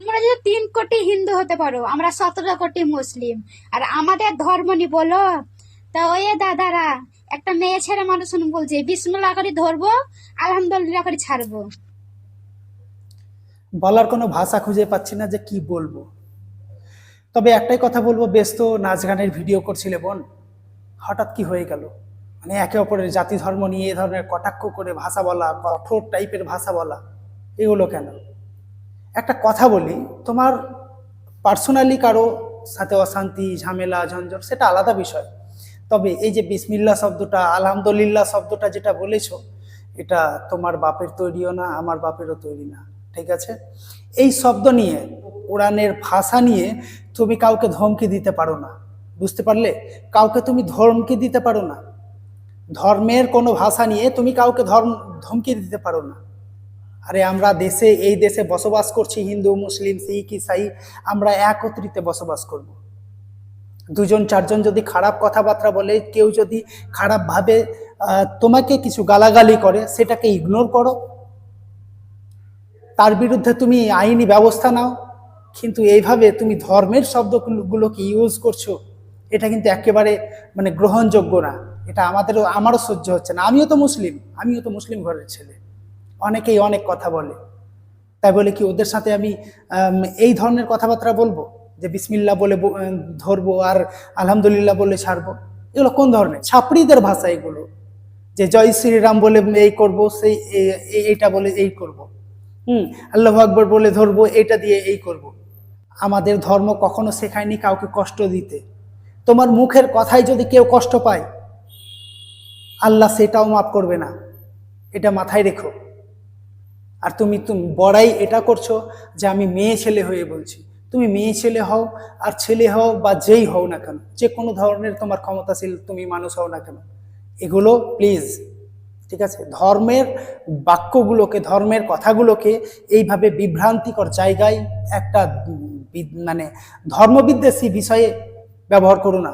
তোমরা যদি 3 কোটি হিন্দু হতে পারো, আমরা 17 কোটি মুসলিম, আর আমাদের ধর্ম নি বলো। তা ওই দাদারা, একটা মেয়ে ছেলে মানুষ বলছে বিসমিল্লাহ করে ধরবো, আলহামদুলিল্লাহ করে ছাড়বো। বলার কোনো ভাষা খুঁজে পাচ্ছি না যে কি বলবো। তবে একটাই কথা বলবো, বেশ তো নাচ গানের ভিডিও করছিলে বোন, হঠাৎ কি হয়ে গেল? মানে একে অপরের জাতি ধর্ম নিয়ে এ ধরনের কটাক্ষ করে ভাষা বলা, কঠোর টাইপের ভাষা বলা, এগুলো কেন? একটা কথা বলি, তোমার পার্সোনালি কারো সাথে অশান্তি ঝামেলা ঝঞ্ঝট সেটা আলাদা বিষয়। তবে এই যে বিসমিল্লাহ শব্দটা, আলহামদুলিল্লাহ শব্দটা যেটা বলেছো, এটা তোমার বাপের তৈরিও না, আমার বাপেরও তৈরি না, ঠিক আছে? এই শব্দ নিয়ে, কোরআনের ভাষা নিয়ে তুমি কাউকে ধমকি দিতে পারো না, বুঝতে পারলে? কাউকে তুমি ধমকি দিতে পারো না। ধর্মের কোনো ভাষা নিয়ে তুমি কাউকে ধমকি দিতে পারো না। আরে আমরা এই দেশে বসবাস করছি, হিন্দু মুসলিম শিখ ইসাই, আমরা একত্রিতে বসবাস করব। দুজন চারজন যদি খারাপ কথাবার্তা বলে, কেউ যদি খারাপভাবে তোমাকে কিছু গালাগালি করে, সেটাকে ইগনোর করো, তার বিরুদ্ধে তুমি আইনি ব্যবস্থা নাও। কিন্তু এইভাবে তুমি ধর্মের শব্দগুলোকে ইউজ করছো, এটা কিন্তু একেবারে মানে গ্রহণযোগ্য না। এটা আমারও সহ্য হচ্ছে না। আমিও তো মুসলিম ঘরের ছেলে। অনেকেই অনেক কথা বলে, তাই বলে কি ওদের সাথে আমি এই ধরনের কথাবার্তা বলবো যে বিসমিল্লাহ বলে ধরবো আর আলহামদুলিল্লাহ বলে ছাড়বো? এগুলো কোন ধরনের ছাপড়িদের ভাষা এগুলো? যে জয় শ্রীরাম বলে এই করব, সেই এইটা বলে এই করব, আল্লাহু আকবার বলে ধরবো, এটা দিয়ে এই করব। আমাদের ধর্ম কখনো শেখায়নি কাউকে কষ্ট দিতে। তোমার মুখের কথায় যদি কেউ কষ্ট পায়, আল্লাহ সেটাও মাফ করবে না, এটা মাথায় রেখো। আর তুমি বড়াই এটা করছো যে আমি মেয়ে ছেলে হয়ে বলছি। তুমি মেয়ে ছেলে হও আর ছেলে হও বা যেই হও না কেন, যে কোনো ধরনের তোমার ক্ষমতাশীল তুমি মানুষ হও না কেন, এগুলো প্লিজ, ঠিক আছে? ধর্মের বাক্যগুলোকে, ধর্মের কথাগুলোকে এইভাবে বিভ্রান্তিকর জায়গায় একটা মানে ধর্মবিদ্বেষী বিষয়ে ব্যবহার করো না।